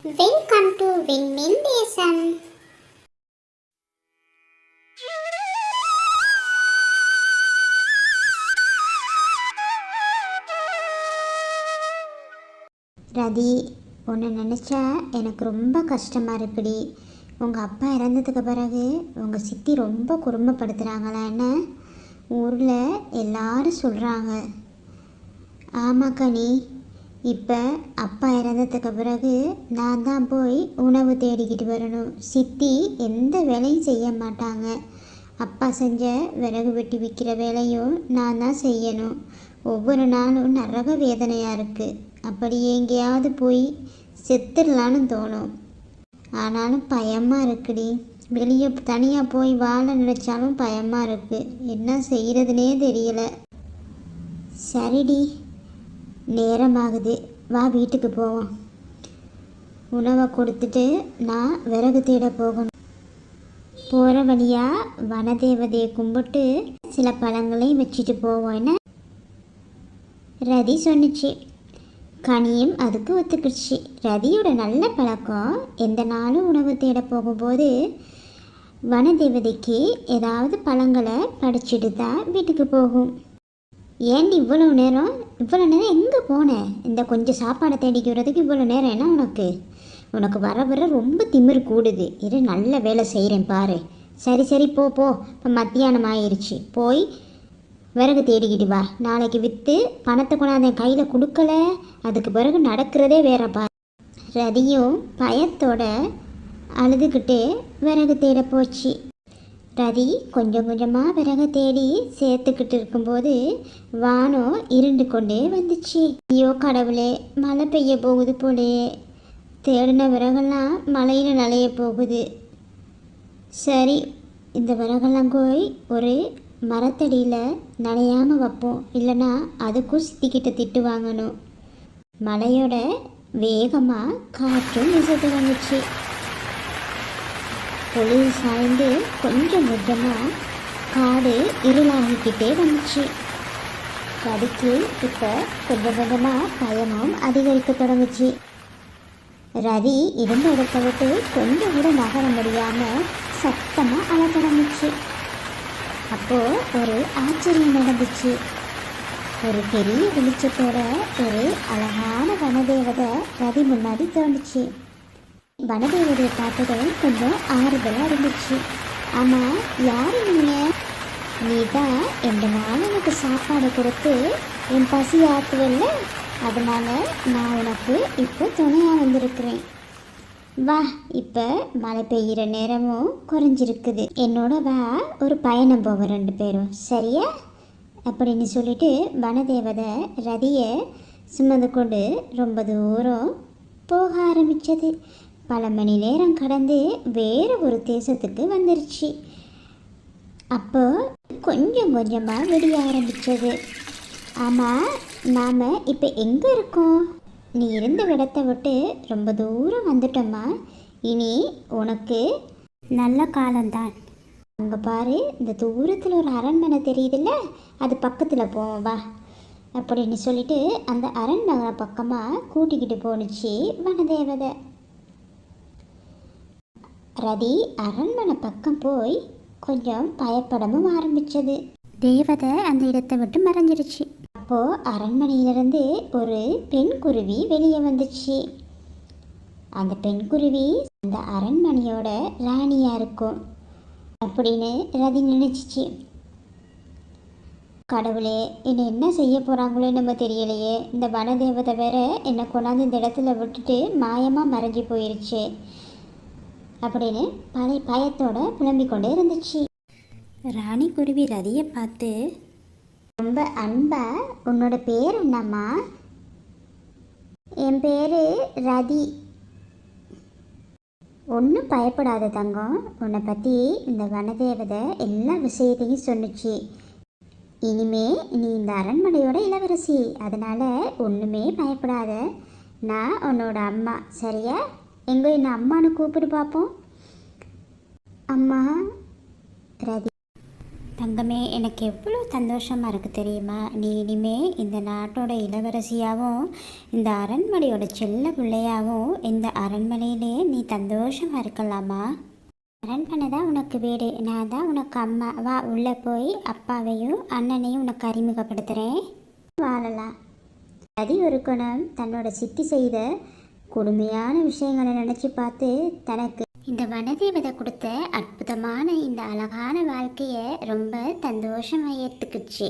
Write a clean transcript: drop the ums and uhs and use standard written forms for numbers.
Welcome to விண்மீன் தேசம். ரதி, உன்னை நினச்சா எனக்கு ரொம்ப கஷ்டமாக இருக்குடி. உங்கள் அப்பா இறந்ததுக்கு பிறகு உங்கள் சித்தி ரொம்ப குறும்பப்படுத்துகிறாங்களா என்ன? ஊரில் எல்லாரும் சொல்கிறாங்க. ஆமாக்கா, நீ இப்போ அப்பா இறந்ததுக்கு பிறகு நான் தான் போய் உணவு தேடிக்கிட்டு வரணும். சித்தி எந்த வேலையும் செய்ய மாட்டாங்க. அப்பா செஞ்ச விறகு வெட்டி விற்கிற வேலையும் நான் தான் செய்யணும். ஒவ்வொரு நாளும் நரக வேதனையாக இருக்குது. அப்படி எங்கேயாவது போய் செத்துடலான்னு தோணும். ஆனாலும் பயமாக இருக்குடி. வெளியே தனியாக போய் வாழ நினச்சாலும் பயமாக இருக்குது. என்ன செய்கிறதுனே தெரியலை. சரிடி, நேரமாகுது, வா வீட்டுக்கு போவோம். உணவை கொடுத்துட்டு நான் விறகு தேட போகணும். போகிற வழியாக வனதேவதையை கும்பிட்டு சில பழங்களையும் வச்சுட்டு போவோம் என்ன ரதி சொன்னிச்சு. கனியும் அதுக்கு ஒத்துக்கிடுச்சு. ரதியோட நல்ல பழக்கம், எந்த நாளும் உணவு தேட போகும்போது வனதேவதைக்கு ஏதாவது பழங்களை படைச்சிட்டு தான் வீட்டுக்கு போகும். ஏன்டி இவ்வளோ நேரம் எங்கே போனேன்? இந்த கொஞ்சம் சாப்பாடை தேடிக்கிறதுக்கு இவ்வளோ நேரம் என்ன உனக்கு வர வர ரொம்ப திமிரு கூடுது. இரு, நல்ல வேலை செய்கிறேன் பாரு. சரி போ. இப்போ மத்தியானம் ஆயிடுச்சு. போய் விறகு தேடிக்கிட்டு வா. நாளைக்கு விற்று பணத்தை கொண்டாந்து என் கையில் கொடுக்கல, அதுக்கு பிறகு நடக்கிறதே வேற பாரு. ரதியும் பயத்தோட அழுதுகிட்டே விறகு தேட போச்சு. ரதி கொஞ்சம் கொஞ்சமாக விறகு தேடி சேர்த்துக்கிட்டு இருக்கும்போது வானம் இருண்டு கொண்டே வந்துச்சு. ஐயோ கடவுளே, மழை பெய்ய போகுது போலே. தேடின விறகெல்லாம் மழையில் நனைய போகுது. சரி, இந்த விறகெல்லாம் போய் ஒரு மரத்தடியில் நனையாமல் வைப்போம். இல்லைன்னா அதுக்கும் சித்திக்கிட்ட திட்டு வாங்கணும். மழையோட வேகமாக காற்றும் வீச தொடங்குச்சு. பொழுது சாய்ந்து கொஞ்சம் கொஞ்சமாக காடு இருளாகிக்கிட்டே வந்துச்சு. ரதிக்கு இப்போ கொஞ்சம் கொஞ்சமாக பயமும் அதிகரிக்க தொடங்குச்சு. ரதி இருந்த இடத்த விட்டு கொஞ்சம் கூட நகர முடியாமல் சத்தமாக அழ தொடங்குச்சு. அப்போது ஒரு ஆச்சரியம் நடந்துச்சு. ஒரு பெரிய வெளிச்சத்தோட ஒரு அழகான வனதேவதை ரதி முன்னாடி தோணுச்சு. வனதேவதையை பார்த்ததும் கொஞ்சம் ஆறுதலாக இருந்துச்சு. ஆமாம், யார் நீங்கள்? நீ தான் எந்த நாள் எனக்கு சாப்பாடு கொடுத்து என் பசி ஆற்றுவல்ல, அதனால் நான் உனக்கு இப்போ துணையாக வந்திருக்கிறேன். வா, இப்போ மழை பெய்கிற நேரமும் குறைஞ்சிருக்குது. என்னோட வா, ஒரு பயணம் போவோம் 2 பேரும், சரியா? அப்படின்னு சொல்லிட்டு வனதேவதை ரதியை சுமந்து கொண்டு ரொம்ப தூரம் போக ஆரம்பித்தது. பல மணி நேரம் கடந்து வேறு ஒரு தேசத்துக்கு வந்துருச்சு. அப்போ கொஞ்சம் கொஞ்சமாக விடிய ஆரம்பித்தது. ஆமாம், நாம் இப்போ எங்கே இருக்கோம்? நீ இருந்த இடத்தை விட்டு ரொம்ப தூரம் வந்துட்டோம்மா. இனி உனக்கு நல்ல காலம்தான். அங்கே பாரு, இந்த தூரத்தில் ஒரு அரண்மனை தெரியுதுல்ல, அது பக்கத்தில் போவோம் வா அப்படின்னு சொல்லிட்டு அந்த அரண்மனை பக்கமாக கூட்டிக்கிட்டு போணுச்சு வனதேவதை. ரதி அரண்மனை பக்கம் போய் கொஞ்சம் பயப்படவும் ஆரம்பித்தது. தேவதை அந்த இடத்தை விட்டு மறைஞ்சிருச்சு. அப்போது அரண்மனையிலிருந்து ஒரு பெண் குருவி வெளியே வந்துச்சு. அந்த பெண் குருவி அந்த அரண்மனையோட ராணியாக இருக்கும் அப்படின்னு ரதி நினச்சிச்சு. கடவுளே, என்னை என்ன செய்ய போகிறாங்களோ நம்ம தெரியலையே. இந்த வனதேவதை வேற என்னை கொண்டாந்து இந்த இடத்துல விட்டுட்டு மாயமாக மறைஞ்சி போயிருச்சு அப்படின்னு பழைய பயத்தோட புலம்பிக் கொண்டே இருந்துச்சு. ராணி குருவி ரதியை பார்த்து, ரொம்ப அன்பா, உன்னோட பேர் என்னம்மா? என் பேர் ரதி. ஒன்றும் பயப்படாத தங்கம், உன்னை பற்றி இந்த வனதேவதை எல்லா விஷயத்தையும் சொன்னிச்சு. இனிமே நீ இந்த அரண்மனையோட இளவரசி, அதனால் ஒன்றுமே பயப்படாத. நான் உன்னோட அம்மா, சரியா? எங்கே என்ன அம்மானு கூப்பிட்டு பார்ப்போம். அம்மா. ரதி, தங்கமே, எனக்கு எவ்வளோ சந்தோஷமாக இருக்குது தெரியுமா? நீ இனிமே இந்த நாட்டோட இளவரசியாகவும் இந்த அரண்மனையோட செல்ல பிள்ளையாகவும் இந்த அரண்மனையிலே நீ சந்தோஷமாக இருக்கலாமா? அரண்மனை தான் உனக்கு வீடு, நான் தான் உனக்கு அம்மா. வா, உள்ளே போய் அப்பாவையும் அண்ணனையும் உனக்கு அறிமுகப்படுத்துகிறேன். வாழலாம். அதி ஒரு குணம் தன்னோட சித்தி செய்த கொடுமையான விஷயங்களை நினச்சி பார்த்து தனக்கு இந்த வனதேவதை கொடுத்த அற்புதமான இந்த அழகான வாழ்க்கையை ரொம்ப சந்தோஷமாக ஏற்றுக்குச்சு.